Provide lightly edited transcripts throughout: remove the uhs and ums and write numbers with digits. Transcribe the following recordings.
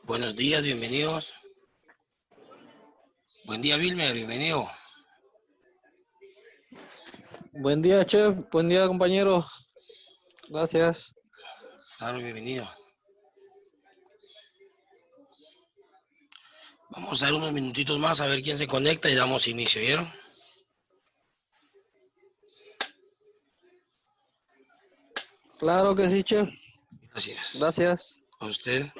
Buenos días, bienvenidos. Buen día, Wilmer, bienvenido. Buen día, chef. Buen día, compañeros. Gracias. Claro, bienvenido. Vamos a dar unos minutitos más a ver quién se conecta y damos inicio, ¿vieron? Claro que sí, chef. Gracias. Gracias. A usted.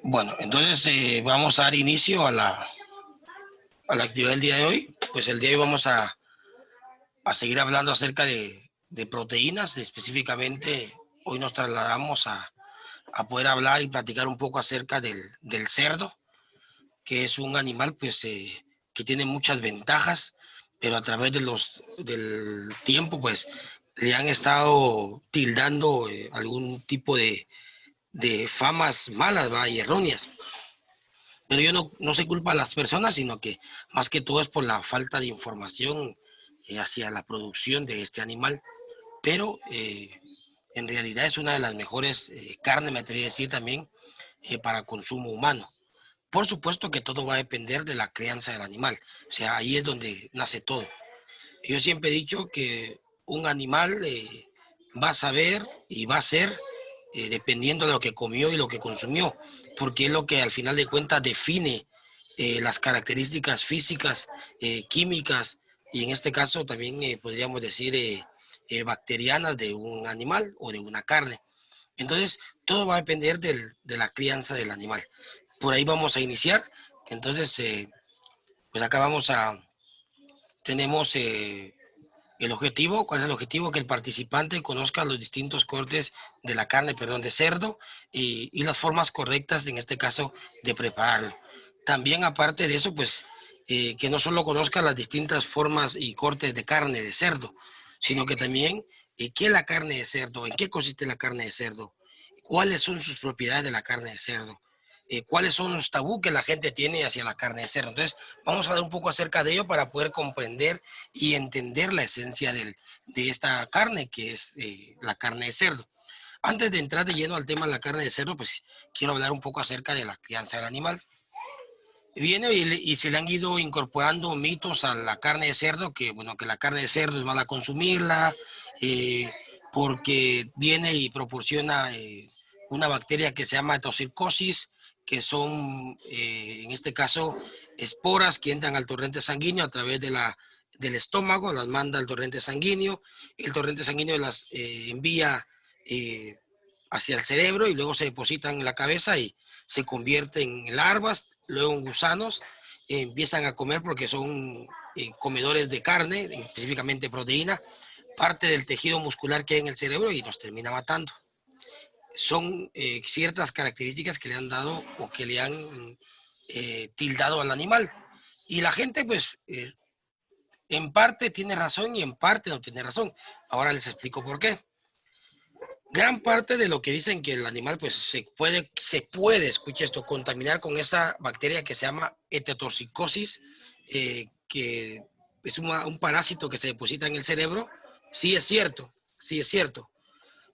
Bueno, entonces vamos a dar inicio a la actividad del día de hoy. Pues el día de hoy vamos a seguir hablando acerca de proteínas. Específicamente, hoy nos trasladamos a poder hablar y platicar un poco acerca del cerdo, que es un animal pues que tiene muchas ventajas, pero a través del tiempo pues le han estado tildando algún tipo de famas malas, ¿va? Y erróneas. Pero yo no se culpa a las personas, sino que más que todo es por la falta de información hacia la producción de este animal. Pero en realidad es una de las mejores carnes, me atrevería a decir también, para consumo humano. Por supuesto que todo va a depender de la crianza del animal. O sea, ahí es donde nace todo. Yo siempre he dicho que un animal va a saber y va a ser dependiendo de lo que comió y lo que consumió, porque es lo que al final de cuentas define las características físicas, químicas y en este caso también podríamos decir bacterianas de un animal o de una carne. Entonces, todo va a depender de la crianza del animal. Por ahí vamos a iniciar. Entonces, pues acá tenemos el objetivo. ¿Cuál es el objetivo? Que el participante conozca los distintos cortes de la carne, perdón, de cerdo y las formas correctas, en este caso, de prepararlo. También, aparte de eso, pues, que no solo conozca las distintas formas y cortes de carne de cerdo, sino que también qué es la carne de cerdo, en qué consiste la carne de cerdo, cuáles son sus propiedades de la carne de cerdo, cuáles son los tabú que la gente tiene hacia la carne de cerdo. Entonces, vamos a hablar un poco acerca de ello para poder comprender y entender la esencia de esta carne, que es la carne de cerdo. Antes de entrar de lleno al tema de la carne de cerdo, pues quiero hablar un poco acerca de la crianza del animal. Viene y se le han ido incorporando mitos a la carne de cerdo, que bueno, que la carne de cerdo es mala consumirla, porque viene y proporciona una bacteria que se llama toxicosis, que son, en este caso, esporas que entran al torrente sanguíneo a través del estómago, las manda al torrente sanguíneo, el torrente sanguíneo las envía hacia el cerebro y luego se depositan en la cabeza y se convierten en larvas, luego en gusanos, empiezan a comer porque son comedores de carne, específicamente proteína, parte del tejido muscular que hay en el cerebro y nos termina matando. Son ciertas características que le han dado o que le han tildado al animal. Y la gente, pues, en parte tiene razón y en parte no tiene razón. Ahora les explico por qué. Gran parte de lo que dicen que el animal pues se puede, escucha esto, contaminar con esa bacteria que se llama hetotoxicosis, que es un parásito que se deposita en el cerebro. Sí es cierto, sí es cierto.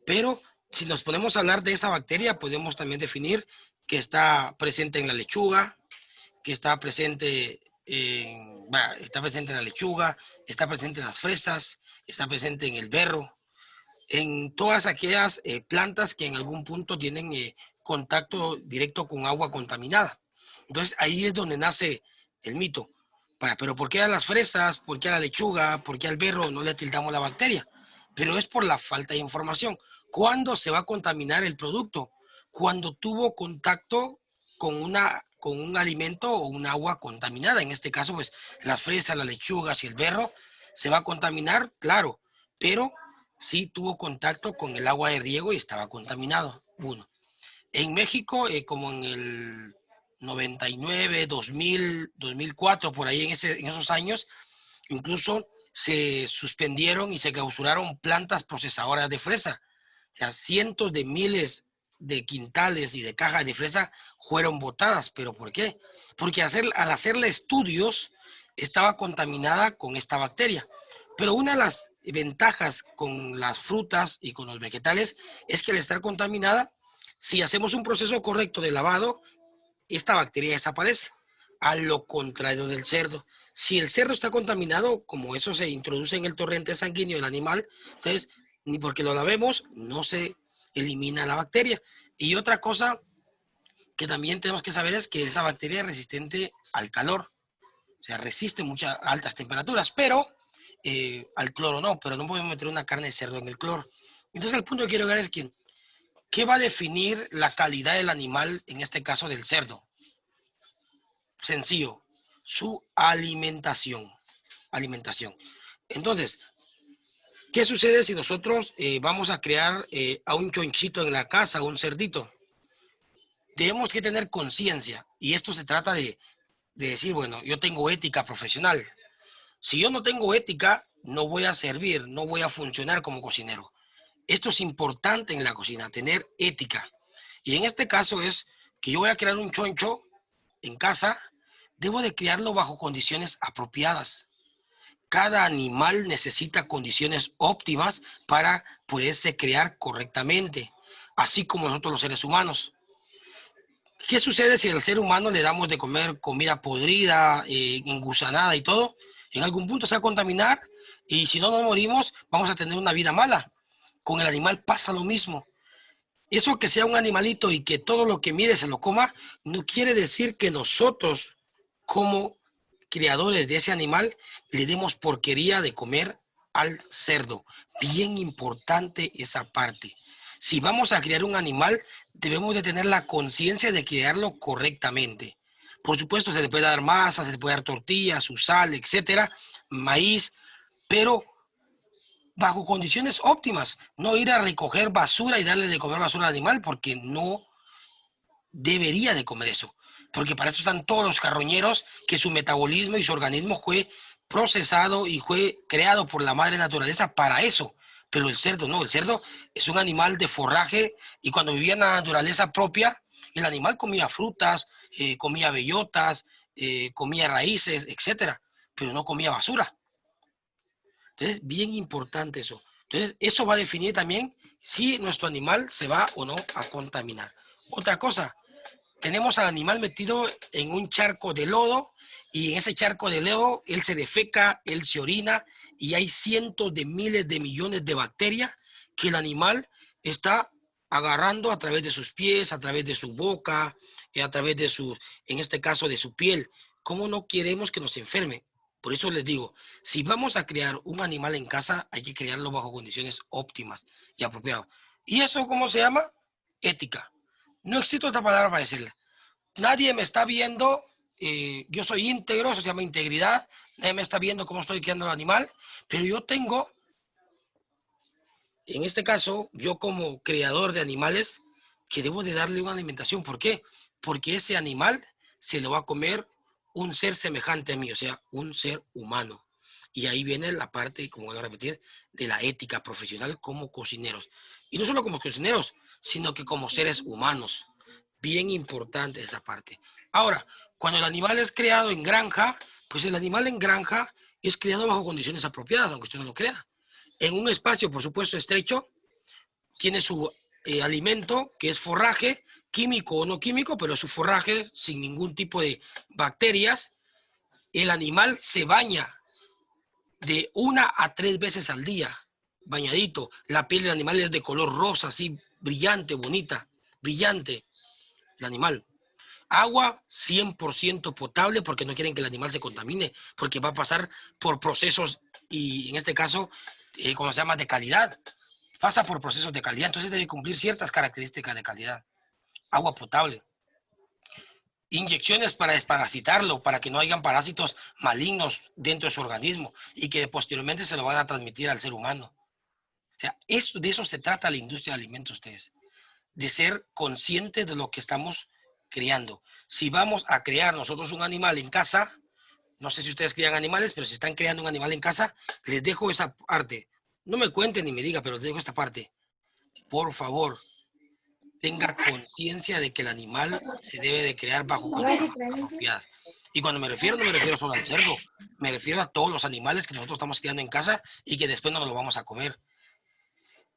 Pero si nos ponemos a hablar de esa bacteria, podemos también definir que está presente en la lechuga, que está presente en la lechuga, está presente en las fresas, está presente en el berro, en todas aquellas plantas que en algún punto tienen contacto directo con agua contaminada. Entonces ahí es donde nace el mito. Pero ¿por qué a las fresas, por qué a la lechuga, por qué al berro no le tildamos la bacteria? Pero es por la falta de información. ¿Cuándo se va a contaminar el producto? Cuando tuvo contacto con un alimento o un agua contaminada. En este caso, pues las fresas, las lechugas y el berro se va a contaminar, claro, pero sí tuvo contacto con el agua de riego y estaba contaminado. Uno. En México, como en el 99, 2000, 2004, por ahí en esos años, incluso se suspendieron y se clausuraron plantas procesadoras de fresa. O sea, cientos de miles de quintales y de cajas de fresa fueron botadas. ¿Pero por qué? Porque al hacerle estudios estaba contaminada con esta bacteria. Pero una de las ventajas con las frutas y con los vegetales es que al estar contaminada, si hacemos un proceso correcto de lavado, esta bacteria desaparece. A lo contrario del cerdo. Si el cerdo está contaminado, como eso se introduce en el torrente sanguíneo del animal, entonces, ni porque lo lavemos, no se elimina la bacteria. Y otra cosa que también tenemos que saber es que esa bacteria es resistente al calor. O sea, resiste muchas altas temperaturas, pero al cloro no, pero no podemos meter una carne de cerdo en el cloro. Entonces, el punto que quiero ver es que, ¿qué va a definir la calidad del animal, en este caso del cerdo? Sencillo, su alimentación. Alimentación. Entonces, ¿qué sucede si nosotros vamos a crear a un chonchito en la casa, un cerdito? Debemos que tener conciencia, y esto se trata de decir, bueno, yo tengo ética profesional. Si yo no tengo ética, no voy a servir, no voy a funcionar como cocinero. Esto es importante en la cocina, tener ética. Y en este caso es que yo voy a crear un choncho en casa, debo de criarlo bajo condiciones apropiadas. Cada animal necesita condiciones óptimas para poderse crear correctamente, así como nosotros los seres humanos. ¿Qué sucede si al ser humano le damos de comer comida podrida, engusanada y todo? En algún punto se va a contaminar y si no nos morimos, vamos a tener una vida mala. Con el animal pasa lo mismo. Eso que sea un animalito y que todo lo que mire se lo coma, no quiere decir que nosotros, como criadores de ese animal, le demos porquería de comer al cerdo. Bien importante esa parte. Si vamos a criar un animal, debemos de tener la conciencia de criarlo correctamente. Por supuesto, se le puede dar masa, se le puede dar tortilla, su sal, etcétera, maíz, pero bajo condiciones óptimas. No ir a recoger basura y darle de comer basura al animal porque no debería de comer eso. Porque para eso están todos los carroñeros, que su metabolismo y su organismo fue procesado y fue creado por la madre naturaleza para eso, Pero el cerdo no, el cerdo es un animal de forraje y cuando vivía en la naturaleza propia, el animal comía frutas, comía bellotas, comía raíces, etcétera, pero no comía basura. Entonces, bien importante eso. Entonces, eso va a definir también si nuestro animal se va o no a contaminar. Otra cosa, tenemos al animal metido en un charco de lodo y en ese charco de lodo él se defeca, él se orina y hay cientos de miles de millones de bacterias que el animal está agarrando a través de sus pies, a través de su boca, a través de su, en este caso, de su piel. ¿Cómo no queremos que nos enferme? Por eso les digo, si vamos a crear un animal en casa, hay que crearlo bajo condiciones óptimas y apropiadas. ¿Y eso cómo se llama? Ética. No existe otra palabra para decirle. Nadie me está viendo, yo soy íntegro, eso se llama integridad, nadie me está viendo cómo estoy criando al animal, pero yo tengo, en este caso, yo como creador de animales, que debo de darle una alimentación. ¿Por qué? Porque ese animal se lo va a comer un ser semejante a mí, o sea, un ser humano. Y ahí viene la parte, como voy a repetir, de la ética profesional como cocineros. Y no solo como cocineros, sino que como seres humanos. Bien importante esa parte. Ahora, cuando el animal es creado en granja, pues el animal en granja es criado bajo condiciones apropiadas, aunque usted no lo crea. En un espacio, por supuesto, estrecho, tiene su alimento, que es forraje, químico o no químico, pero su forraje sin ningún tipo de bacterias. El animal se baña de 1 a 3 veces al día, bañadito. La piel del animal es de color rosa, así, brillante, bonita, brillante, el animal. Agua 100% potable porque no quieren que el animal se contamine, porque va a pasar por procesos y en este caso, como se llama, de calidad. Pasa por procesos de calidad, entonces debe cumplir ciertas características de calidad. Agua potable. Inyecciones para desparasitarlo, para que no hayan parásitos malignos dentro de su organismo y que posteriormente se lo van a transmitir al ser humano. O sea, de eso se trata la industria de alimentos, ustedes. De ser conscientes de lo que estamos criando. Si vamos a crear nosotros un animal en casa, no sé si ustedes crían animales, pero si están creando un animal en casa, les dejo esa parte. No me cuenten ni me digan, pero les dejo esta parte. Por favor, tenga conciencia de que el animal se debe de crear bajo condiciones apropiadas. Y cuando me refiero, no me refiero solo al cerdo, me refiero a todos los animales que nosotros estamos criando en casa y que después no nos lo vamos a comer.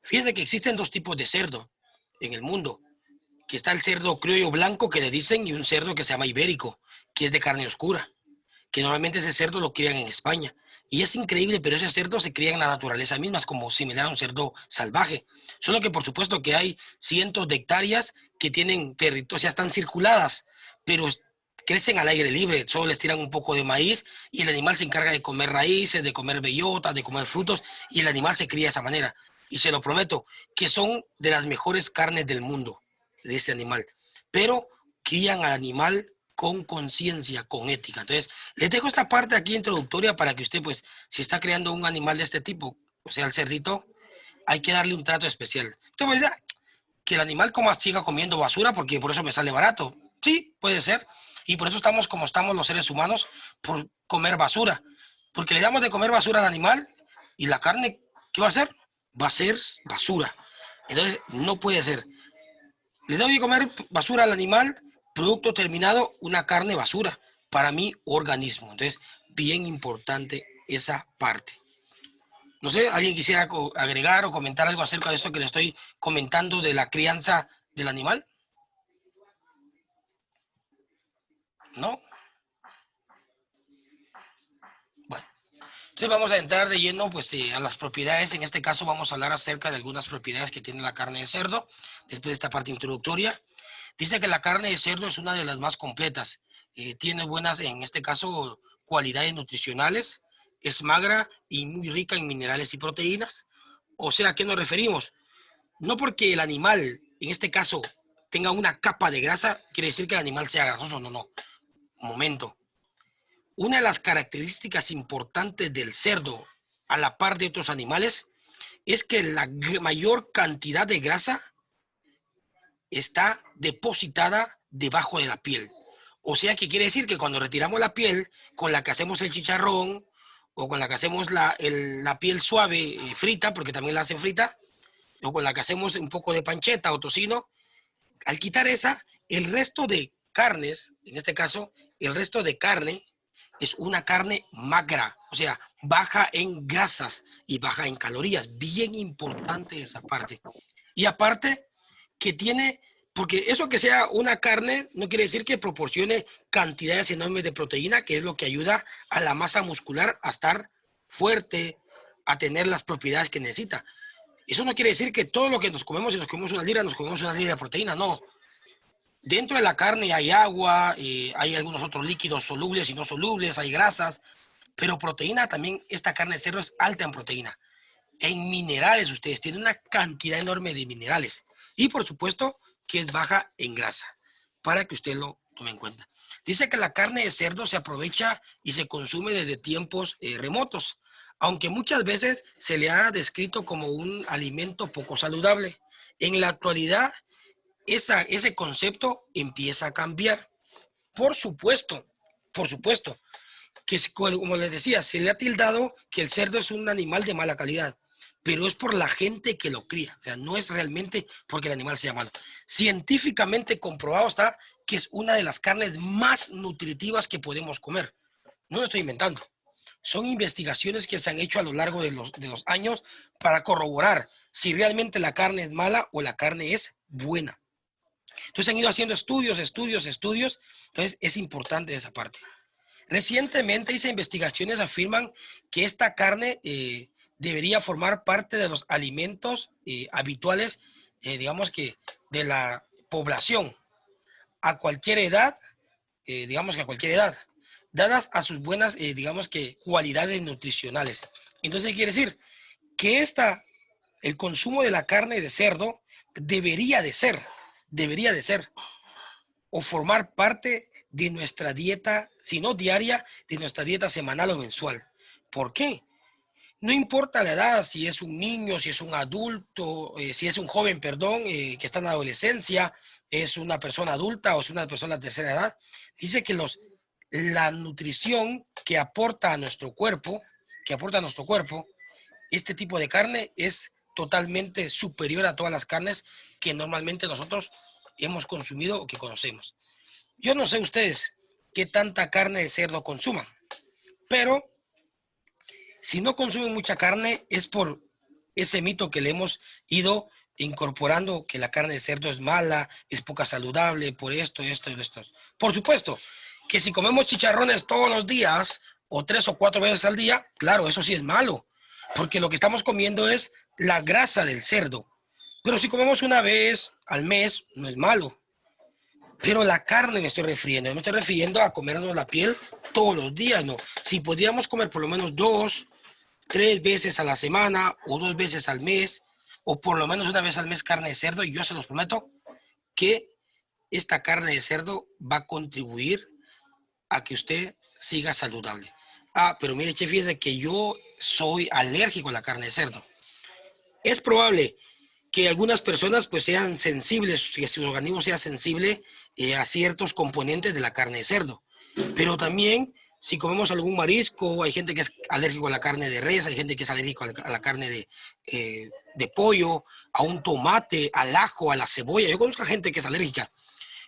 Fíjense que existen 2 tipos de cerdo en el mundo, que está el cerdo criollo blanco que le dicen y un cerdo que se llama ibérico, que es de carne oscura, que normalmente ese cerdo lo crían en España. Y es increíble, pero ese cerdo se cría en la naturaleza misma, es como similar a un cerdo salvaje. Solo que por supuesto que hay cientos de hectáreas que tienen territorio, o sea, están circuladas, pero crecen al aire libre, solo les tiran un poco de maíz y el animal se encarga de comer raíces, de comer bellotas, de comer frutos y el animal se cría de esa manera. Y se lo prometo, que son de las mejores carnes del mundo, de este animal. Pero crían al animal con conciencia, con ética. Entonces, les dejo esta parte aquí introductoria para que usted, pues, si está creando un animal de este tipo, o sea, el cerdito, hay que darle un trato especial. Usted puede decir que el animal siga comiendo basura porque por eso me sale barato. Sí, puede ser. Y por eso estamos como estamos los seres humanos, por comer basura. Porque le damos de comer basura al animal y la carne, ¿qué va a hacer? Va a ser basura. Entonces, no puede ser. Le doy de comer basura al animal, producto terminado, una carne basura para mi organismo. Entonces, bien importante esa parte. No sé, ¿alguien quisiera agregar o comentar algo acerca de esto que le estoy comentando de la crianza del animal? ¿No? Bueno, entonces vamos a entrar de lleno pues, a las propiedades. En este caso vamos a hablar acerca de algunas propiedades que tiene la carne de cerdo, después de esta parte introductoria. Dice que la carne de cerdo es una de las más completas. Tiene buenas, en este caso, cualidades nutricionales. Es magra y muy rica en minerales y proteínas. O sea, ¿a qué nos referimos? No porque el animal, en este caso, tenga una capa de grasa, quiere decir que el animal sea grasoso. No, no. Momento. Una de las características importantes del cerdo, a la par de otros animales, es que la mayor cantidad de grasa está depositada debajo de la piel. O sea que quiere decir que cuando retiramos la piel con la que hacemos el chicharrón o con la que hacemos la piel suave frita, porque también la hacen frita, o con la que hacemos un poco de pancheta o tocino. Al quitar esa, el resto de carnes, en este caso, el resto de carne es una carne magra, o sea, baja en grasas y baja en calorías. Bien importante esa parte. Y aparte que tiene, porque eso que sea una carne no quiere decir que proporcione cantidades enormes de proteína, que es lo que ayuda a la masa muscular a estar fuerte, a tener las propiedades que necesita. Eso no quiere decir que todo lo que nos comemos, si nos comemos una libra de proteína, no. Dentro de la carne hay agua, hay algunos otros líquidos solubles y no solubles, hay grasas, pero proteína también, esta carne de cerdo es alta en proteína. En minerales, ustedes tienen una cantidad enorme de minerales. Y por supuesto que es baja en grasa, para que usted lo tome en cuenta. Dice que la carne de cerdo se aprovecha y se consume desde tiempos remotos, aunque muchas veces se le ha descrito como un alimento poco saludable. En la actualidad, ese concepto empieza a cambiar. Por supuesto, que como les decía, se le ha tildado que el cerdo es un animal de mala calidad, pero es por la gente que lo cría, o sea, no es realmente porque el animal sea malo. Científicamente comprobado está que es una de las carnes más nutritivas que podemos comer. No lo estoy inventando. Son investigaciones que se han hecho a lo largo de los años para corroborar si realmente la carne es mala o la carne es buena. Entonces han ido haciendo estudios. Entonces es importante esa parte. Recientemente hice investigaciones afirman que esta carne debería formar parte de los alimentos habituales, digamos que de la población a cualquier edad, digamos que a cualquier edad, dadas a sus buenas, digamos que cualidades nutricionales. Entonces, ¿qué quiere decir? Que el consumo de la carne de cerdo debería de ser, o formar parte de nuestra dieta, si no diaria, de nuestra dieta semanal o mensual. ¿Por qué? No importa la edad, si es un niño, si es un adulto, si es un joven, perdón, que está en la adolescencia, es una persona adulta o es una persona de tercera edad. Dice que la nutrición que aporta a nuestro cuerpo, este tipo de carne es totalmente superior a todas las carnes que normalmente nosotros hemos consumido o que conocemos. Yo no sé ustedes qué tanta carne de cerdo consuman, pero si no consumen mucha carne es por ese mito que le hemos ido incorporando, que la carne de cerdo es mala, es poca saludable, por esto. Por supuesto, que si comemos chicharrones todos los días, o 3 o 4 veces al día, claro, eso sí es malo, porque lo que estamos comiendo es la grasa del cerdo. Pero si comemos una vez al mes, no es malo. Pero la carne me estoy refiriendo a comernos la piel todos los días, ¿no? Si podríamos comer por lo menos 2, 3 veces a la semana o 2 veces al mes, o por lo menos una vez al mes carne de cerdo, y yo se los prometo que esta carne de cerdo va a contribuir a que usted siga saludable. Ah, pero mire, che, fíjese que yo soy alérgico a la carne de cerdo. Es probable que algunas personas pues sean sensibles, que su organismo sea sensible a ciertos componentes de la carne de cerdo. Pero también si comemos algún marisco, hay gente que es alérgico a la carne de res, hay gente que es alérgico a la carne de pollo, a un tomate, al ajo, a la cebolla. Yo conozco a gente que es alérgica,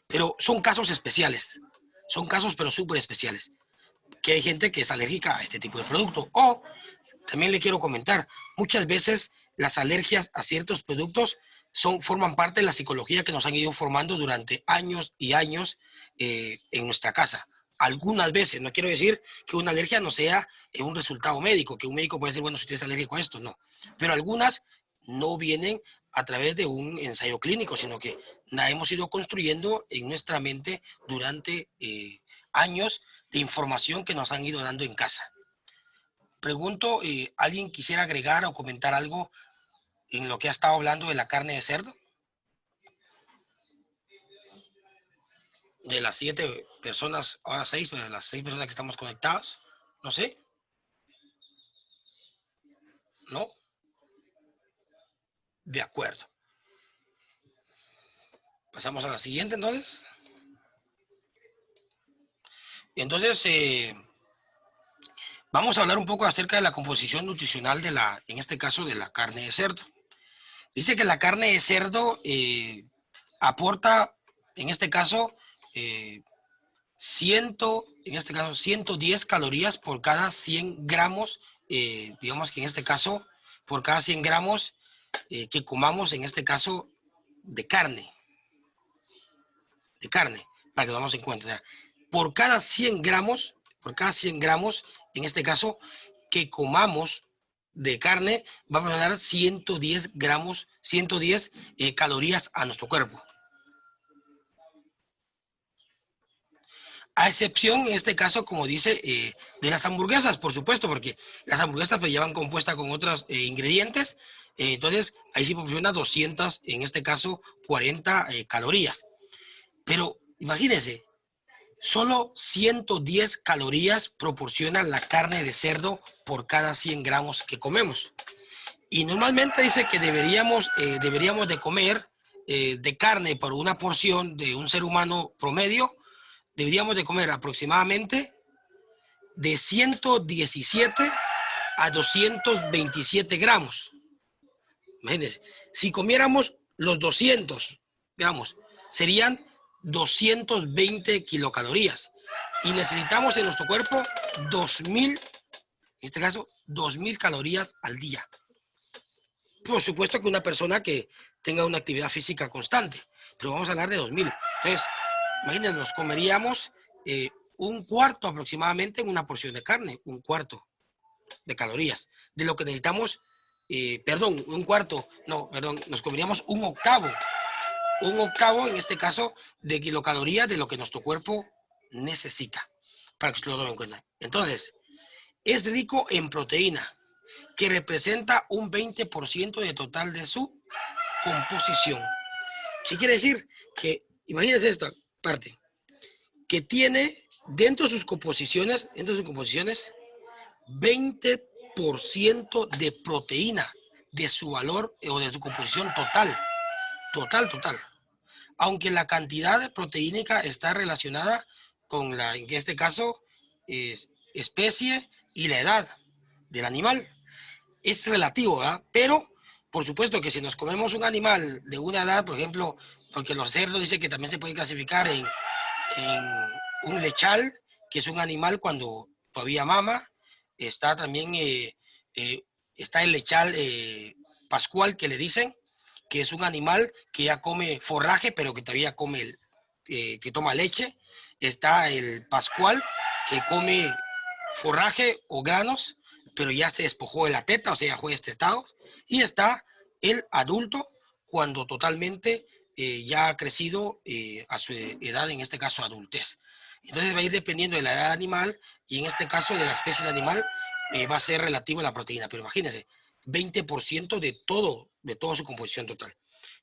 pero son casos especiales. Son casos pero súper especiales. Que hay gente que es alérgica a este tipo de producto. O también le quiero comentar, muchas veces las alergias a ciertos productos forman parte de la psicología que nos han ido formando durante años y años en nuestra casa. Algunas veces, no quiero decir que una alergia no sea un resultado médico, que un médico puede decir, bueno, si usted es alérgico a esto, no. Pero algunas no vienen a través de un ensayo clínico, sino que la hemos ido construyendo en nuestra mente durante años de información que nos han ido dando en casa. Pregunto, ¿alguien quisiera agregar o comentar algo en lo que ha estado hablando de la carne de cerdo? De las 7 personas, ahora 6, pero de las 6 personas que estamos conectadas, no sé, ¿no? De acuerdo. Pasamos a la siguiente, entonces. Entonces, vamos a hablar un poco acerca de la composición nutricional de en este caso, de la carne de cerdo. Dice que la carne de cerdo aporta, en este caso, 110 calorías por cada 100 gramos, digamos que en este caso, por cada 100 gramos que comamos, en este caso, de carne, para que lo tengamos en cuenta. O sea, por cada 100 gramos, en este caso, que comamos de carne, vamos a dar 110 gramos, 110 calorías a nuestro cuerpo. A excepción, en este caso, como dice, de las hamburguesas, por supuesto, porque las hamburguesas pues llevan compuesta con otros ingredientes, entonces ahí sí proporciona 200, en este caso, 40 calorías. Pero imagínense, solo 110 calorías proporciona la carne de cerdo por cada 100 gramos que comemos. Y normalmente dice que deberíamos de comer de carne por una porción de un ser humano promedio, deberíamos de comer aproximadamente de 117 a 227 gramos. Imagínense, si comiéramos los 200 gramos, serían 220 kilocalorías. Y necesitamos en nuestro cuerpo 2000, en este caso, 2000 calorías al día. Por supuesto que una persona que tenga una actividad física constante, pero vamos a hablar de 2000. Entonces, imagínense, nos comeríamos un cuarto aproximadamente en una porción de carne, un cuarto de calorías, de lo que necesitamos, nos comeríamos un octavo en este caso de kilocalorías de lo que nuestro cuerpo necesita, para que usted lo tome en cuenta. Entonces, es rico en proteína, que representa un 20% de total de su composición. ¿Qué quiere decir? Que, imagínense esta parte, que tiene dentro de sus composiciones, 20% de proteína de su valor o de su composición total. Aunque la cantidad proteínica está relacionada con en este caso, especie y la edad del animal. Es relativo, ¿verdad? Pero, por supuesto que si nos comemos un animal de una edad, por ejemplo, porque los cerdos dicen que también se puede clasificar en un lechal, que es un animal cuando todavía mama. Está también, está el lechal pascual, que le dicen, que es un animal que ya come forraje, pero que todavía come, que toma leche. Está el pascual, que come forraje o granos, pero ya se despojó de la teta, o sea, ya fue estado. Y está el adulto, cuando totalmente ya ha crecido a su edad, en este caso adultez. Entonces va a ir dependiendo de la edad animal y en este caso de la especie de animal va a ser relativo a la proteína. Pero imagínense, 20% de toda su composición total.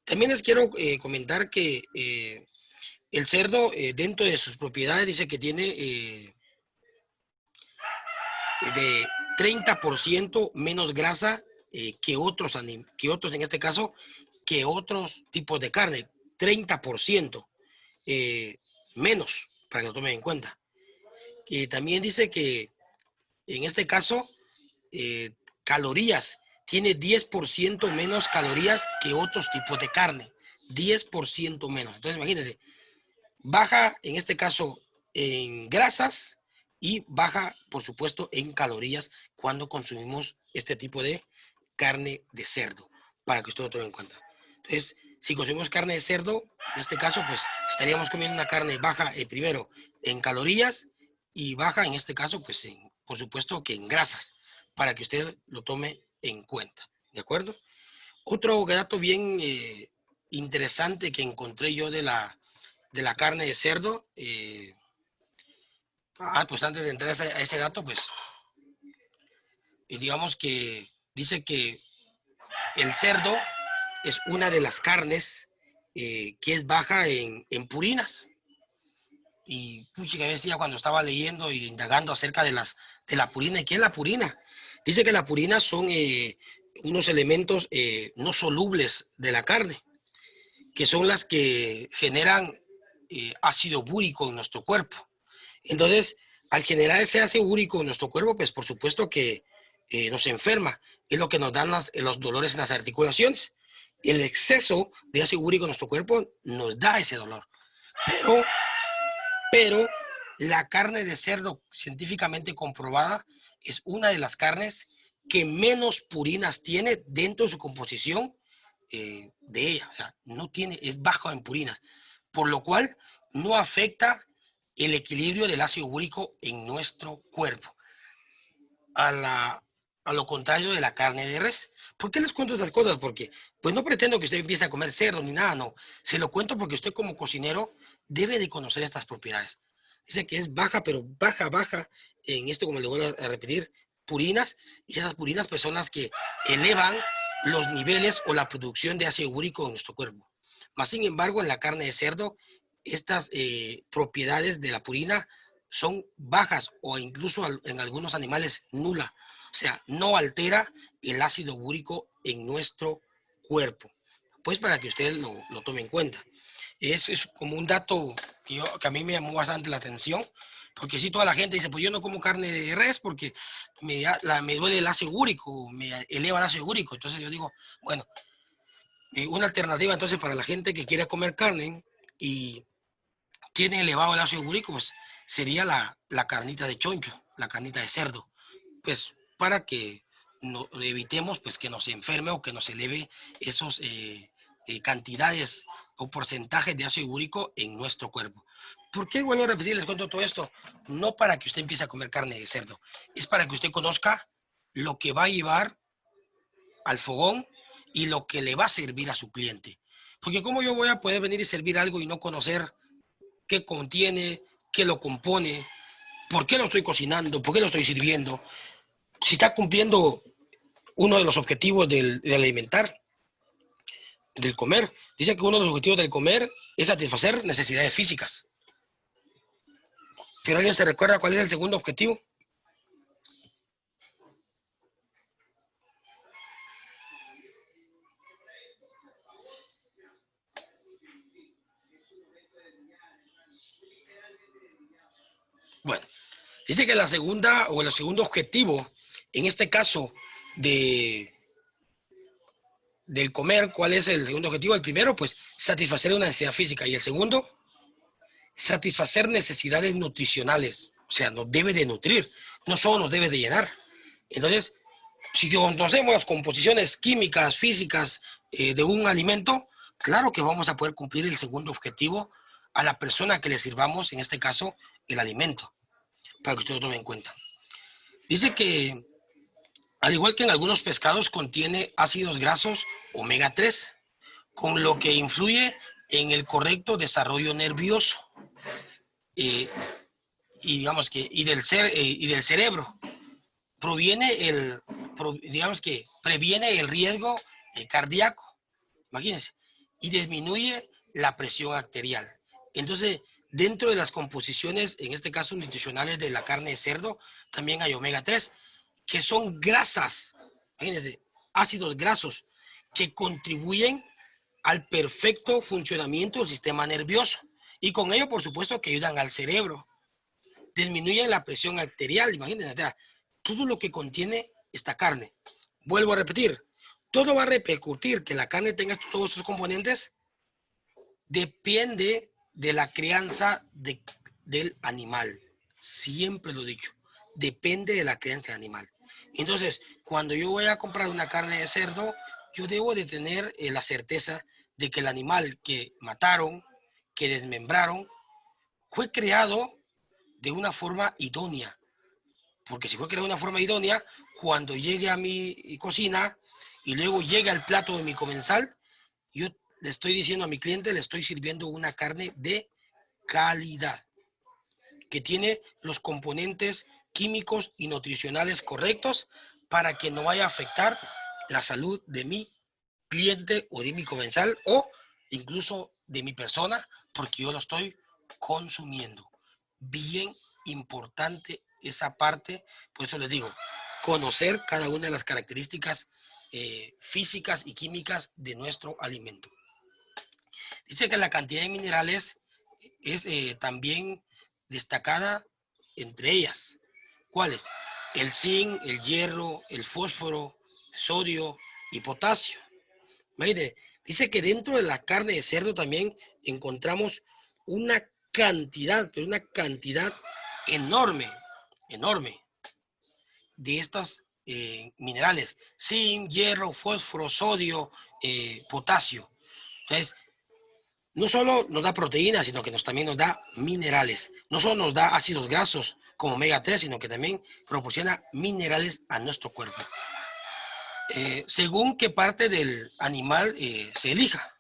También les quiero comentar que el cerdo, dentro de sus propiedades, dice que tiene de 30% menos grasa que otros, en este caso, que otros tipos de carne. 30% menos, para que lo tomen en cuenta. Y también dice que, en este caso, calorías, tiene 10% menos calorías que otros tipos de carne. 10% menos. Entonces, imagínense, baja, en este caso, en grasas y baja, por supuesto, en calorías cuando consumimos este tipo de carne de cerdo, para que usted lo tome en cuenta. Entonces, si consumimos carne de cerdo, en este caso, pues estaríamos comiendo una carne baja, primero, en calorías y baja, en este caso, pues, por supuesto, que en grasas, para que usted lo tome en cuenta. ¿De acuerdo? Otro dato bien interesante que encontré yo de la carne de cerdo. Pues antes de entrar a ese dato, pues digamos que dice que el cerdo es una de las carnes que es baja en purinas. Y pucha, a veces ya cuando estaba leyendo y indagando acerca de la purina, ¿y qué es la purina? Dice que la purina son unos elementos no solubles de la carne, que son las que generan ácido úrico en nuestro cuerpo. Entonces, al generar ese ácido úrico en nuestro cuerpo, pues por supuesto que nos enferma. Es lo que nos dan los dolores en las articulaciones. El exceso de ácido úrico en nuestro cuerpo nos da ese dolor. Pero la carne de cerdo científicamente comprobada es una de las carnes que menos purinas tiene dentro de su composición de ella. O sea, no tiene, es bajo en purinas, por lo cual no afecta el equilibrio del ácido úrico en nuestro cuerpo. A lo contrario de la carne de res. ¿Por qué les cuento estas cosas? Porque pues no pretendo que usted empiece a comer cerdo ni nada, no. Se lo cuento porque usted como cocinero debe de conocer estas propiedades. Dice que es baja, pero baja en esto, como le voy a repetir, purinas, y esas purinas pues son las que elevan los niveles o la producción de ácido úrico en nuestro cuerpo. Más sin embargo, en la carne de cerdo, estas propiedades de la purina son bajas o incluso en algunos animales nula. O sea, no altera el ácido úrico en nuestro cuerpo. Pues para que usted lo tome en cuenta. Es como un dato que a mí me llamó bastante la atención, porque si toda la gente dice, pues yo no como carne de res porque me duele el ácido úrico, me eleva el ácido úrico. Entonces yo digo, bueno, una alternativa entonces para la gente que quiere comer carne y tiene elevado el ácido úrico, pues sería la carnita de choncho, la carnita de cerdo, pues para que no, evitemos pues que nos enferme o que nos eleve esos cantidades o porcentajes de ácido úrico en nuestro cuerpo. ¿Por qué vuelvo a repetir, les cuento todo esto? No para que usted empiece a comer carne de cerdo, es para que usted conozca lo que va a llevar al fogón y lo que le va a servir a su cliente. Porque cómo yo voy a poder venir y servir algo y no conocer qué contiene, qué lo compone, por qué lo estoy cocinando, por qué lo estoy sirviendo, si está cumpliendo uno de los objetivos del alimentar, del comer. Dice que uno de los objetivos del comer es satisfacer necesidades físicas. ¿Pero alguien se recuerda cuál es el segundo objetivo? Bueno, dice que la segunda o el segundo objetivo, en este caso del comer, ¿cuál es el segundo objetivo? El primero, pues satisfacer una necesidad física, y el segundo, satisfacer necesidades nutricionales. O sea, nos debe de nutrir, no solo nos debe de llenar. Entonces, si conocemos las composiciones químicas, físicas de un alimento, claro que vamos a poder cumplir el segundo objetivo a la persona que le sirvamos, en este caso, el alimento, para que usted lo tome en cuenta. Dice que, al igual que en algunos pescados, contiene ácidos grasos omega 3, con lo que influye en el correcto desarrollo nervioso y digamos que y del cerebro. Digamos que previene el riesgo cardíaco, imagínense, y disminuye la presión arterial. Entonces, dentro de las composiciones, en este caso nutricionales de la carne de cerdo, también hay omega 3, que son grasas, imagínense, ácidos grasos, que contribuyen al perfecto funcionamiento del sistema nervioso. Y con ello, por supuesto, que ayudan al cerebro. Disminuyen la presión arterial, imagínense, o sea, todo lo que contiene esta carne. Vuelvo a repetir, todo va a repercutir que la carne tenga todos estos componentes, depende de la crianza del animal. Siempre lo he dicho, depende de la crianza del animal. Entonces, cuando yo voy a comprar una carne de cerdo, yo debo de tener la certeza de que el animal que mataron, que desmembraron, fue creado de una forma idónea. Porque si fue creado de una forma idónea, cuando llegue a mi cocina y luego llegue al plato de mi comensal, yo le estoy diciendo a mi cliente, le estoy sirviendo una carne de calidad, que tiene los componentes químicos y nutricionales correctos para que no vaya a afectar la salud de mi cliente o de mi comensal o incluso de mi persona, porque yo lo estoy consumiendo. Bien importante esa parte, por eso les digo, conocer cada una de las características físicas y químicas de nuestro alimento. Dice que la cantidad de minerales es también destacada entre ellas. ¿Cuáles? El zinc, el hierro, el fósforo, sodio y potasio. Imagínate, dice que dentro de la carne de cerdo también encontramos una cantidad, pero una cantidad enorme, enorme de estos minerales, zinc, hierro, fósforo, sodio, potasio. Entonces, no solo nos da proteínas, sino que también nos da minerales. No solo nos da ácidos grasos como omega 3, sino que también proporciona minerales a nuestro cuerpo. Según qué parte del animal se elija,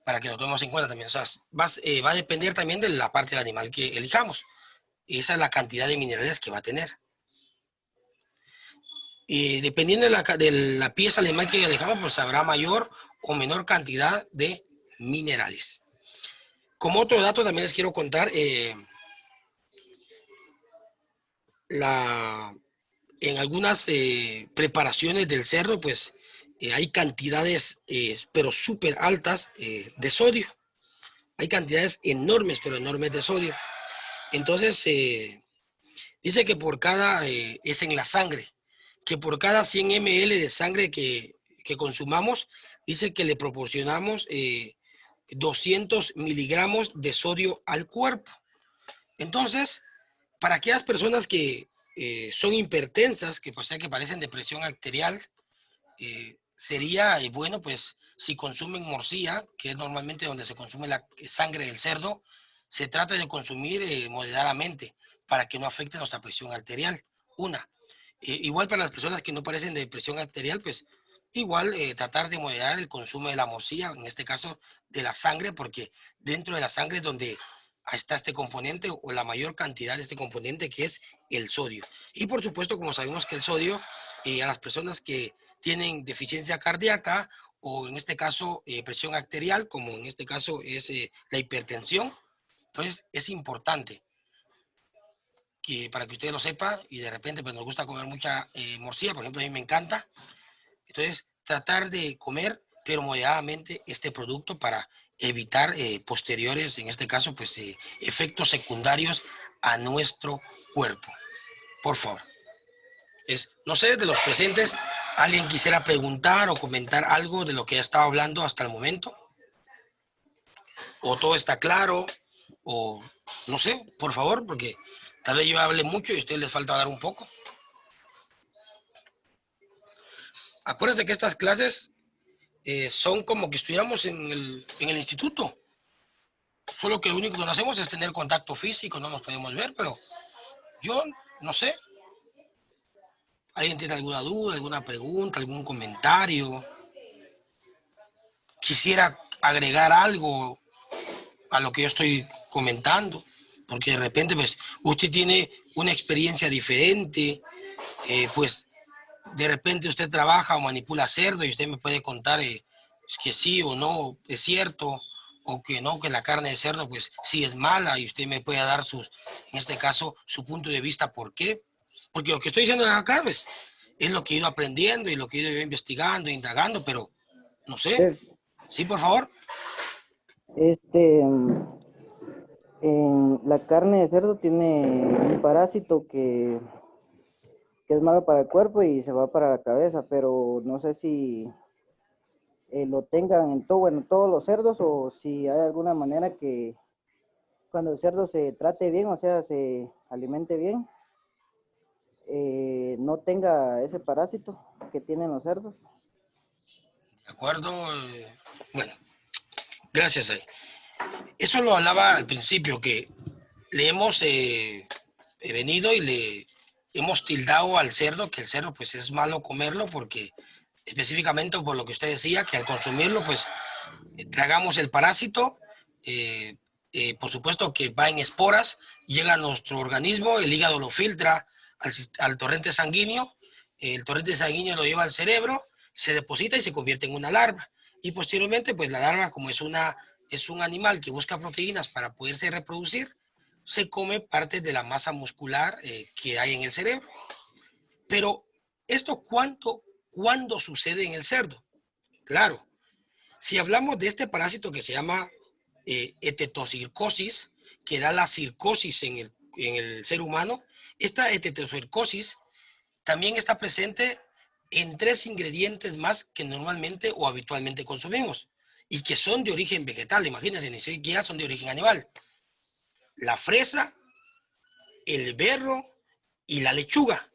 para que lo tomemos en cuenta también. O sea, va a depender también de la parte del animal que elijamos. Esa es la cantidad de minerales que va a tener. Dependiendo de la pieza animal que elijamos, pues habrá mayor o menor cantidad de minerales. Como otro dato también les quiero contar, en algunas preparaciones del cerdo, pues hay cantidades, pero súper altas de sodio. Hay cantidades enormes, pero enormes de sodio. Entonces, dice que por cada, es en la sangre, que por cada 100 ml de sangre que consumamos, dice que le proporcionamos 200 miligramos de sodio al cuerpo. Entonces, para aquellas personas que son hipertensas, que, pues, que padecen de presión arterial, sería bueno, pues, si consumen morcilla, que es normalmente donde se consume la sangre del cerdo, se trata de consumir moderadamente para que no afecte nuestra presión arterial. Igual para las personas que no padecen de presión arterial, pues igual tratar de moderar el consumo de la morcilla, en este caso de la sangre, porque dentro de la sangre es donde está este componente o la mayor cantidad de este componente, que es el sodio. Y por supuesto, como sabemos que el sodio, a las personas que tienen deficiencia cardíaca o en este caso presión arterial, como en este caso es la hipertensión, pues es importante que para que usted lo sepa, y de repente pues nos gusta comer mucha morcilla, por ejemplo a mí me encanta, entonces tratar de comer pero moderadamente este producto para evitar posteriores, en este caso pues efectos secundarios a nuestro cuerpo. Por favor. No sé, de los presentes, ¿alguien quisiera preguntar o comentar algo de lo que he estado hablando hasta el momento? ¿O todo está claro? O no sé, por favor, porque tal vez yo hable mucho y a ustedes les falta dar un poco. Acuérdense que estas clases son como que estuviéramos en el instituto. Solo que lo único que no hacemos es tener contacto físico, no nos podemos ver, pero yo no sé. ¿Alguien tiene alguna duda, alguna pregunta, algún comentario? Quisiera agregar algo a lo que yo estoy comentando, porque de repente pues usted tiene una experiencia diferente, pues de repente usted trabaja o manipula cerdo y usted me puede contar que sí o no es cierto, o que no, que la carne de cerdo pues sí es mala, y usted me puede dar en este caso, su punto de vista, ¿por qué? Porque lo que estoy diciendo acá pues, es lo que he ido aprendiendo y lo que he ido investigando, indagando, pero no sé. Chef, Sí, por favor. este, en la carne de cerdo tiene un parásito que es malo para el cuerpo y se va para la cabeza, pero no sé si lo tengan en todo, bueno, todos los cerdos, o si hay alguna manera que cuando el cerdo se trate bien, o sea, se alimente bien, no tenga ese parásito que tienen los cerdos. De acuerdo. Bueno, gracias. Eso lo hablaba al principio, que le hemos venido y le hemos tildado al cerdo, que el cerdo pues es malo comerlo, porque específicamente por lo que usted decía, que al consumirlo pues tragamos el parásito, por supuesto que va en esporas, llega a nuestro organismo, el hígado lo filtra al torrente sanguíneo, el torrente sanguíneo lo lleva al cerebro, se deposita y se convierte en una larva. Y posteriormente, pues la larva, como es un animal que busca proteínas para poderse reproducir, se come parte de la masa muscular que hay en el cerebro. Pero, ¿esto cuándo sucede en el cerdo? Claro, si hablamos de este parásito que se llama hetetocircosis, que da la circosis en el ser humano, esta hepatocercosis también está presente en 3 ingredientes más que normalmente o habitualmente consumimos y que son de origen vegetal. Imagínense, ni siquiera son de origen animal. La fresa, el berro y la lechuga.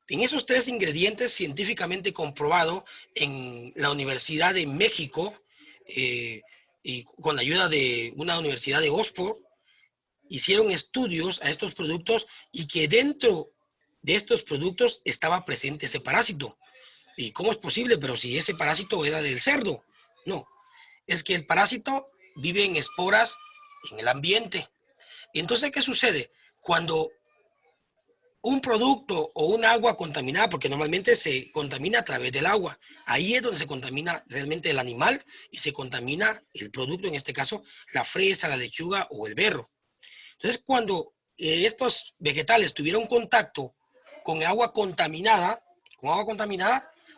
En esos 3 ingredientes científicamente comprobado en la Universidad de México y con la ayuda de una universidad de Oxford, hicieron estudios a estos productos y que dentro de estos productos estaba presente ese parásito. ¿Y cómo es posible? Pero si ese parásito era del cerdo. No, es que el parásito vive en esporas en el ambiente. Entonces, ¿qué sucede? Cuando un producto o un agua contaminada, porque normalmente se contamina a través del agua, ahí es donde se contamina realmente el animal y se contamina el producto, en este caso, la fresa, la lechuga o el berro. Entonces, cuando estos vegetales tuvieron contacto con agua contaminada,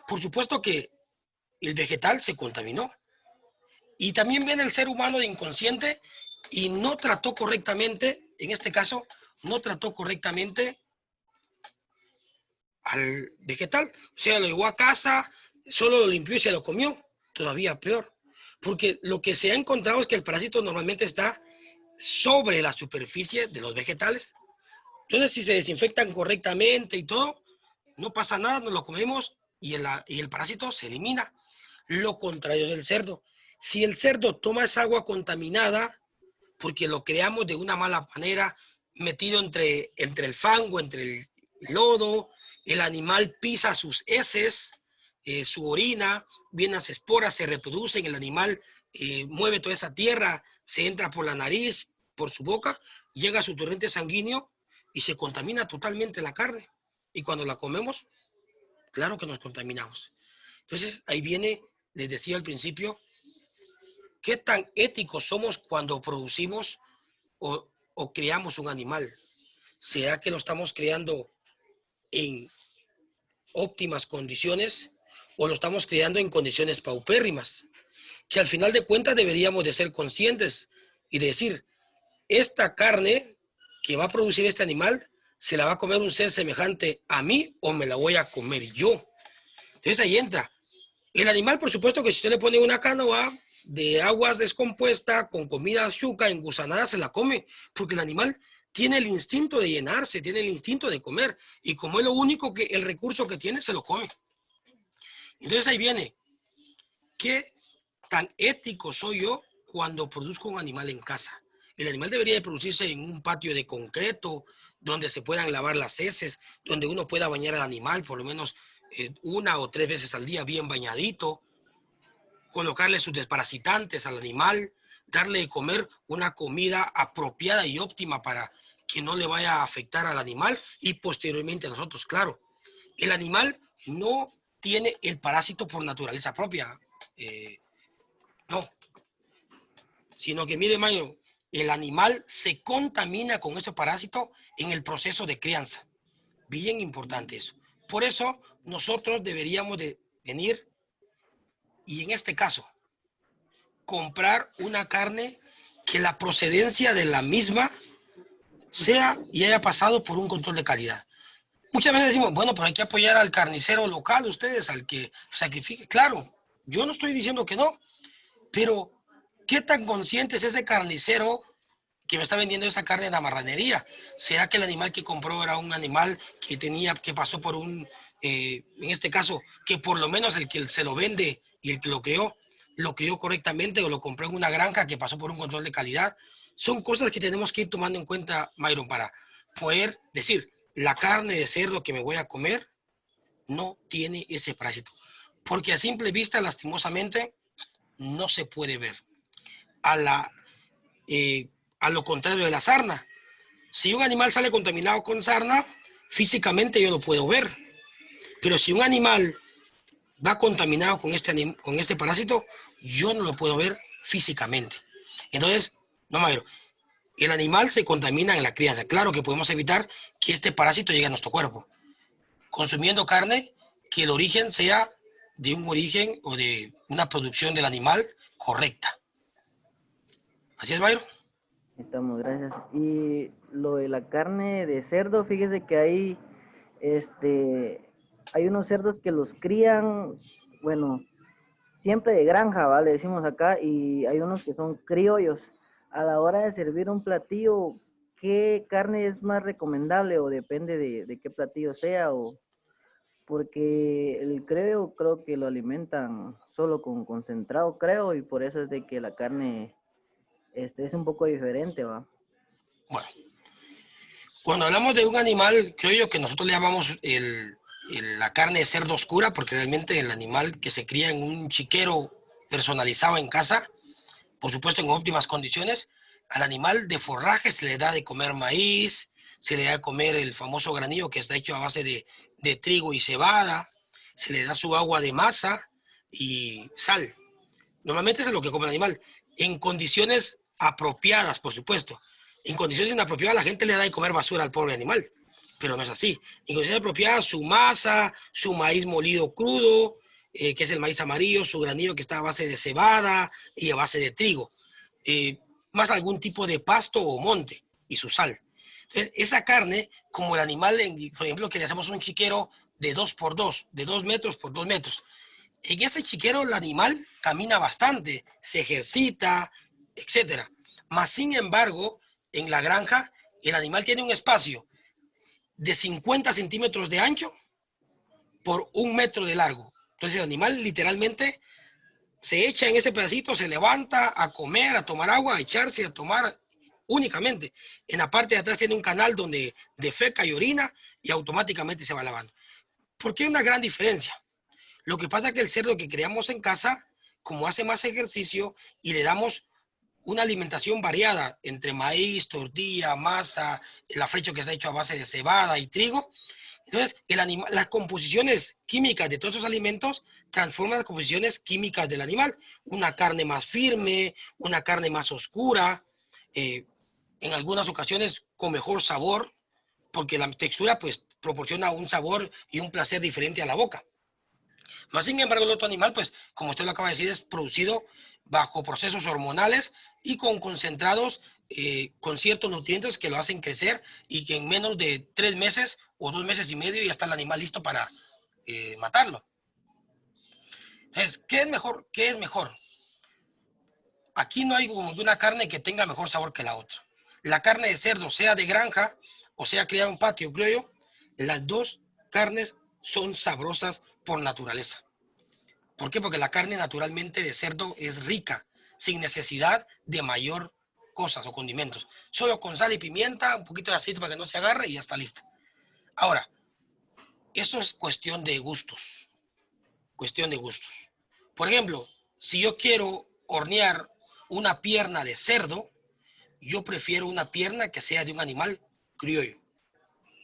por supuesto que el vegetal se contaminó. Y también viene el ser humano de inconsciente y no trató correctamente, en este caso, no trató correctamente al vegetal. O sea, lo llevó a casa, solo lo limpió y se lo comió. Todavía peor. Porque lo que se ha encontrado es que el parásito normalmente está sobre la superficie de los vegetales. Entonces, si se desinfectan correctamente y todo, no pasa nada, nos lo comemos y el parásito se elimina. Lo contrario del cerdo. Si el cerdo toma esa agua contaminada, porque lo creamos de una mala manera, metido entre el fango, entre el lodo, el animal pisa sus heces, su orina, vienen las esporas, se reproducen, el animal mueve toda esa tierra, se entra por la nariz, por su boca, llega a su torrente sanguíneo y se contamina totalmente la carne. Y cuando la comemos, claro que nos contaminamos. Entonces, ahí viene, les decía al principio, qué tan éticos somos cuando producimos o creamos un animal. ¿Será que lo estamos creando en óptimas condiciones o lo estamos creando en condiciones paupérrimas? Que al final de cuentas deberíamos de ser conscientes y decir, esta carne que va a producir este animal, ¿se la va a comer un ser semejante a mí o me la voy a comer yo? Entonces ahí entra. El animal, por supuesto que si usted le pone una canoa de aguas descompuesta con comida azúcar engusanada, se la come, porque el animal tiene el instinto de llenarse, tiene el instinto de comer, y como es lo único que el recurso que tiene, se lo come. Entonces ahí viene, ¿qué tan ético soy yo cuando produzco un animal en casa? El animal debería de producirse en un patio de concreto, donde se puedan lavar las heces, donde uno pueda bañar al animal por lo menos 1 o 3 veces al día bien bañadito, colocarle sus desparasitantes al animal, darle de comer una comida apropiada y óptima para que no le vaya a afectar al animal y posteriormente a nosotros, claro. El animal no tiene el parásito por naturaleza propia, no, sino que mire, Mayo, el animal se contamina con ese parásito en el proceso de crianza. Bien importante eso. Por eso nosotros deberíamos de venir y en este caso comprar una carne que la procedencia de la misma sea y haya pasado por un control de calidad. Muchas veces decimos, bueno, pero hay que apoyar al carnicero local, ustedes, al que sacrifique. Claro, yo no estoy diciendo que no, pero ¿qué tan consciente es ese carnicero que me está vendiendo esa carne en la marranería? ¿Será que el animal que compró era un animal que pasó por un, en este caso, que por lo menos el que se lo vende y el que lo crió correctamente o lo compró en una granja que pasó por un control de calidad? Son cosas que tenemos que ir tomando en cuenta, Myron, para poder decir, la carne de cerdo que me voy a comer no tiene ese parásito. Porque a simple vista, lastimosamente, no se puede ver. A lo contrario de la sarna. Si un animal sale contaminado con sarna, físicamente yo lo puedo ver. Pero si un animal va contaminado con este parásito, yo no lo puedo ver físicamente. Entonces, no, Mayro, el animal se contamina en la crianza. Claro que podemos evitar que este parásito llegue a nuestro cuerpo, consumiendo carne que el origen sea de un origen o de una producción del animal correcta. ¿Así es, Mayro? Estamos, gracias. Y lo de la carne de cerdo, fíjese que hay unos cerdos que los crían, bueno, siempre de granja, ¿vale? Le decimos acá, y hay unos que son criollos. A la hora de servir un platillo, ¿qué carne es más recomendable o depende de qué platillo sea? O porque el criollo creo que lo alimentan solo con concentrado, creo, y por eso es de que la carne es un poco diferente, ¿va? Bueno, cuando hablamos de un animal, creo yo que nosotros le llamamos la carne de cerdo oscura, porque realmente el animal que se cría en un chiquero personalizado en casa, por supuesto en óptimas condiciones, al animal de forraje se le da de comer maíz, se le da de comer el famoso granillo que está hecho a base de trigo y cebada, se le da su agua de masa y sal. Normalmente eso es lo que come el animal, en condiciones apropiadas, por supuesto. En condiciones inapropiadas la gente le da de comer basura al pobre animal, pero no es así. En condiciones apropiadas, su masa, su maíz molido crudo, que es el maíz amarillo, su granillo que está a base de cebada y a base de trigo, eh, más algún tipo de pasto o monte y su sal. Entonces, esa carne, como el animal, por ejemplo, que le hacemos un chiquero de 2 por 2, de 2 metros por 2 metros, en ese chiquero el animal camina bastante, se ejercita, etcétera. Mas, sin embargo, en la granja, el animal tiene un espacio de 50 centímetros de ancho por 1 metro de largo. Entonces el animal literalmente se echa en ese pedacito, se levanta a comer, a tomar agua, a echarse, a tomar únicamente. En la parte de atrás tiene un canal donde defeca y orina y automáticamente se va lavando. ¿Por qué una gran diferencia? Lo que pasa es que el cerdo que creamos en casa, como hace más ejercicio y le damos una alimentación variada entre maíz, tortilla, masa, el afrecho que está hecho a base de cebada y trigo, entonces las composiciones químicas de todos esos alimentos transforman las composiciones químicas del animal. Una carne más firme, una carne más oscura, en algunas ocasiones con mejor sabor, porque la textura pues proporciona un sabor y un placer diferente a la boca. Más sin embargo, el otro animal, pues, como usted lo acaba de decir, es producido bajo procesos hormonales y con concentrados con ciertos nutrientes que lo hacen crecer y que en menos de 3 meses o 2 meses y medio ya está el animal listo para matarlo. Entonces, ¿qué es mejor? ¿Qué es mejor? Aquí no hay como una carne que tenga mejor sabor que la otra. La carne de cerdo, sea de granja o sea criada en patio criollo, las dos carnes son sabrosas por naturaleza. ¿Por qué? Porque la carne naturalmente de cerdo es rica, sin necesidad de mayor cosas o condimentos. Solo con sal y pimienta, un poquito de aceite para que no se agarre y ya está lista. Ahora, esto es cuestión de gustos. Cuestión de gustos. Por ejemplo, si yo quiero hornear una pierna de cerdo, yo prefiero una pierna que sea de un animal criollo,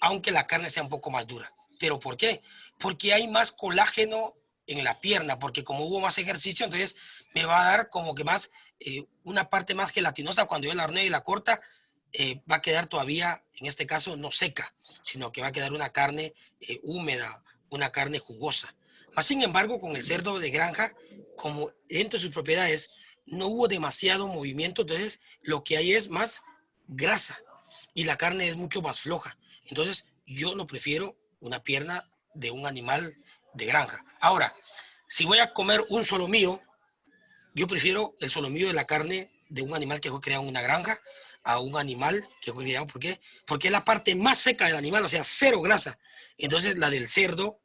aunque la carne sea un poco más dura. ¿Pero por qué? Porque hay más colágeno en la pierna, porque como hubo más ejercicio, entonces me va a dar como que más, una parte más gelatinosa cuando yo la horneo y la corta, va a quedar todavía, en este caso, no seca, sino que va a quedar una carne húmeda, una carne jugosa. Más sin embargo, con el cerdo de granja, como dentro de sus propiedades no hubo demasiado movimiento, entonces lo que hay es más grasa y la carne es mucho más floja. Entonces, yo no prefiero una pierna de un animal de granja. Ahora, si voy a comer un solomillo, yo prefiero el solomillo de la carne de un animal que fue creado en una granja a un animal que fue criado. ¿Por qué? Porque es la parte más seca del animal, o sea, cero grasa. Entonces, la del cerdo,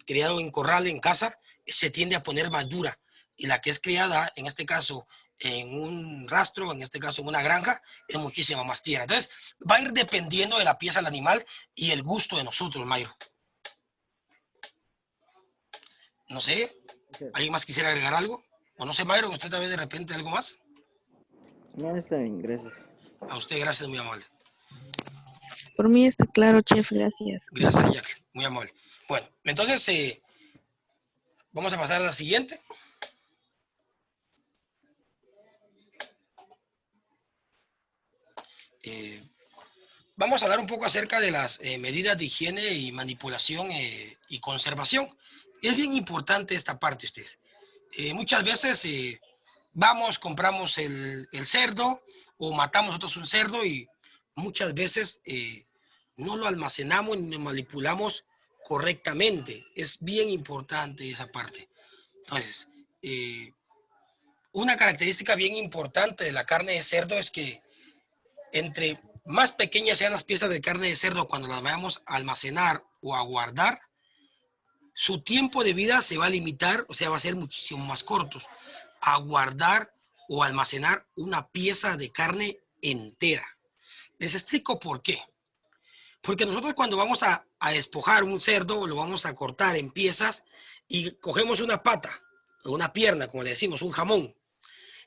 criado en corral, en casa, se tiende a poner más dura. Y la que es criada, en este caso, en un rastro, en este caso en una granja, es muchísimo más tierna. Entonces, va a ir dependiendo de la pieza del animal y el gusto de nosotros, Mayro. No sé, ¿alguien más quisiera agregar algo? O no sé, Mayro, ¿usted tal vez de repente algo más? No, está bien, gracias. A usted, gracias, muy amable. Por mí está claro, chef, gracias. Gracias, Jack, muy amable. Bueno, entonces vamos a pasar a la siguiente. Vamos a hablar un poco acerca de las medidas de higiene y manipulación y conservación. Es bien importante esta parte, ustedes. Muchas veces vamos, compramos el cerdo o matamos nosotros un cerdo y muchas veces no lo almacenamos ni lo manipulamos correctamente. Es bien importante esa parte. Entonces, una característica bien importante de la carne de cerdo es que entre más pequeñas sean las piezas de carne de cerdo cuando las vayamos a almacenar o a guardar, su tiempo de vida se va a limitar, o sea, va a ser muchísimo más corto a guardar o almacenar una pieza de carne entera. Les explico por qué. Porque nosotros cuando vamos a despojar un cerdo, lo vamos a cortar en piezas y cogemos una pata o una pierna, como le decimos, un jamón,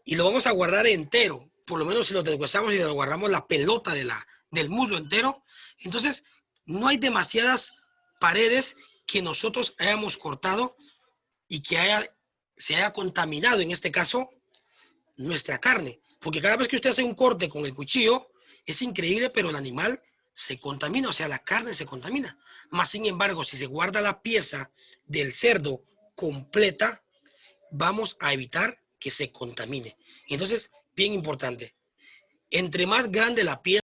y lo vamos a guardar entero. Por lo menos si lo deshuesamos y lo guardamos la pelota del muslo entero, entonces no hay demasiadas paredes que nosotros hayamos cortado y que se haya contaminado, en este caso, nuestra carne. Porque cada vez que usted hace un corte con el cuchillo, es increíble, pero el animal se contamina, o sea, la carne se contamina. Más sin embargo, si se guarda la pieza del cerdo completa, vamos a evitar que se contamine. Entonces, bien importante, entre más grande la pieza,